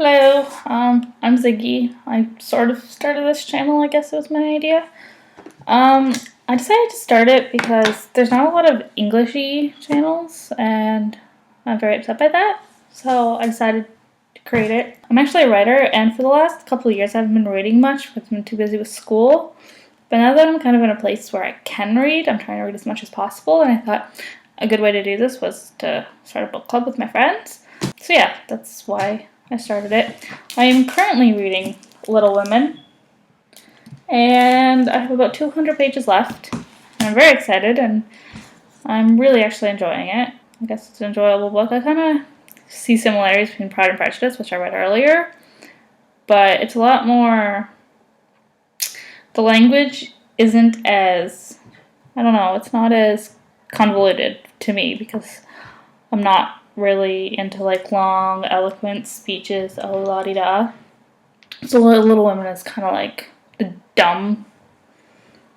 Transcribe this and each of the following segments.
Hello, I'm Ziggy. I sort of started this channel, I guess it was my idea. I decided to start it because there's not a lot of Englishy channels, and I'm very upset by that, so I decided to create it. I'm actually a writer, and for the last couple of years I haven't been reading much because I've been too busy with school, but now that I'm kind of in a place where I can read, I'm trying to read as much as possible, and I thought a good way to do this was to start a book club with my friends. So yeah, that's why I started it. I am currently reading Little Women, and I have about 200 pages left. And I'm very excited, and I'm really actually enjoying it. I guess it's an enjoyable book. I kind of see similarities between Pride and Prejudice, which I read earlier, but it's a lot more... The language isn't as... I don't know, it's not as convoluted to me because I'm not really into like long, eloquent speeches, la-di-da. So Little Women is kind of like the dumb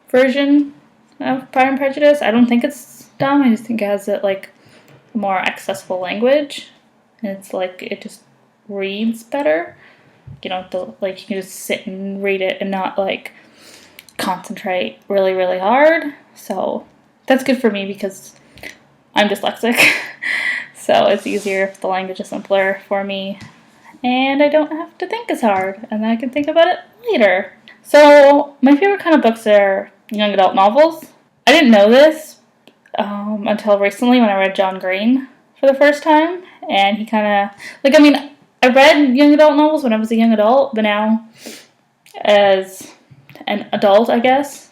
version of Pride and Prejudice. I don't think it's dumb, I just think it has like a more accessible language. And it's like, it just reads better. You know, you can just sit and read it and not like concentrate really, really hard. So that's good for me because I'm dyslexic. So it's easier if the language is simpler for me and I don't have to think as hard and then I can think about it later. So my favorite kind of books are young adult novels. I didn't know this until recently when I read John Green for the first time, and he kind of, I read young adult novels when I was a young adult, but now as an adult, I guess,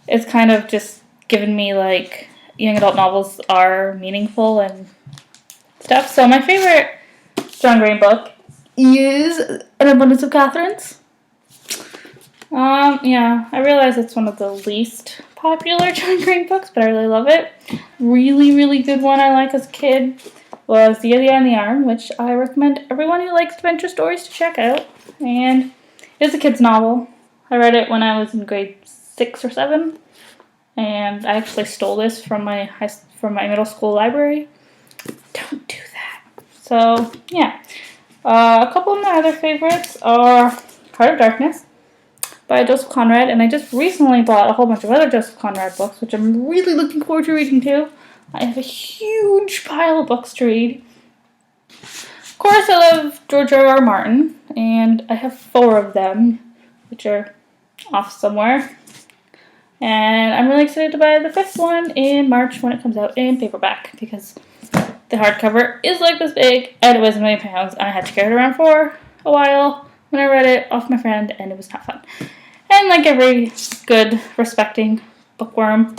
it's kind of just given me like young adult novels are meaningful and stuff. So my favorite John Green book is An Abundance of Catherines. Yeah, I realize it's one of the least popular John Green books, but I really love it. Really, really good one I like as a kid was The Eye and the Arm, which I recommend everyone who likes adventure stories to check out. And it's a kid's novel. I read it when I was in grade 6 or 7. And I actually stole this from my middle school library. Don't do that. So, yeah. A couple of my other favorites are Heart of Darkness by Joseph Conrad, and I just recently bought a whole bunch of other Joseph Conrad books, which I'm really looking forward to reading too. I have a huge pile of books to read. Of course, I love George R.R. Martin, and I have 4 of them, which are off somewhere. And I'm really excited to buy the 5th one in March when it comes out in paperback, because the hardcover is like this big, and it was £1 million, and I had to carry it around for a while when I read it off my friend, and it was not fun. And like every good, respecting bookworm,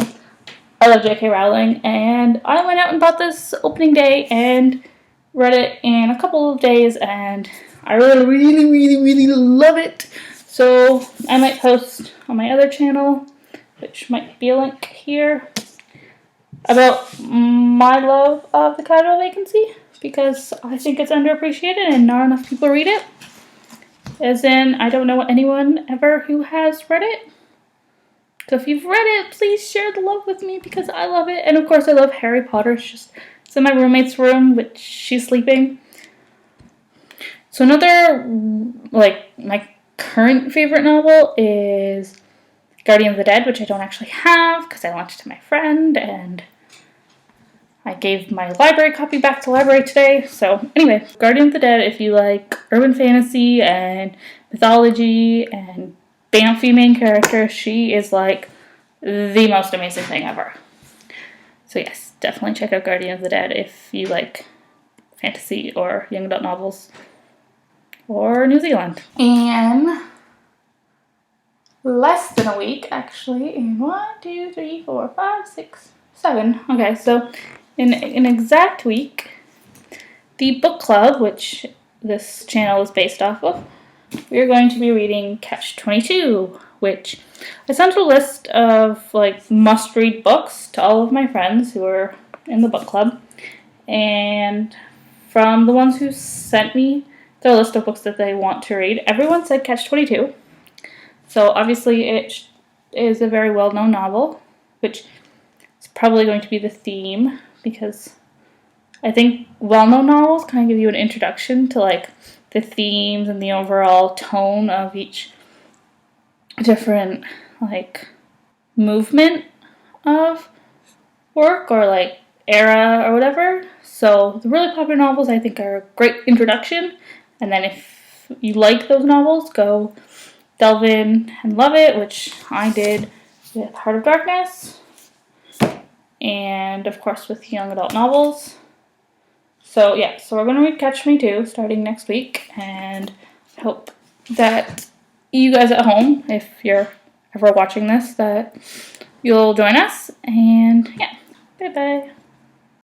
I love J.K. Rowling, and I went out and bought this opening day and read it in a couple of days, and I really, really, really, really love it. So I might post on my other channel, which might be a link here, about my love of The Casual Vacancy, because I think it's underappreciated and not enough people read it. As in, I don't know anyone ever who has read it. So if you've read it, please share the love with me because I love it. And of course I love Harry Potter. It's in my roommate's room, which she's sleeping. So another, my current favorite novel is Guardian of the Dead, which I don't actually have because I lent it to my friend and I gave my library copy back to library today. So anyway, Guardian of the Dead, if you like urban fantasy and mythology and Banffy main character, she is like the most amazing thing ever. So yes, definitely check out Guardian of the Dead if you like fantasy or young adult novels or New Zealand. And less than a week, actually, in 1, 2, 3, 4, 5, 6, 7. Okay, so in an exact week, the book club, which this channel is based off of, we're going to be reading Catch-22, which I sent a list of like must-read books to all of my friends who are in the book club, and from the ones who sent me their list of books that they want to read, everyone said Catch-22. So obviously it is a very well-known novel, which is probably going to be the theme because I think well-known novels kind of give you an introduction to like the themes and the overall tone of each different like movement of work or like era or whatever. So the really popular novels I think are a great introduction, and then if you like those novels, go delve in and love it, which I did with Heart of Darkness and of course with young adult novels. So yeah, so we're going to read Catch Me Too starting next week, and I hope that you guys at home, if you're ever watching this, that you'll join us. And yeah, bye bye.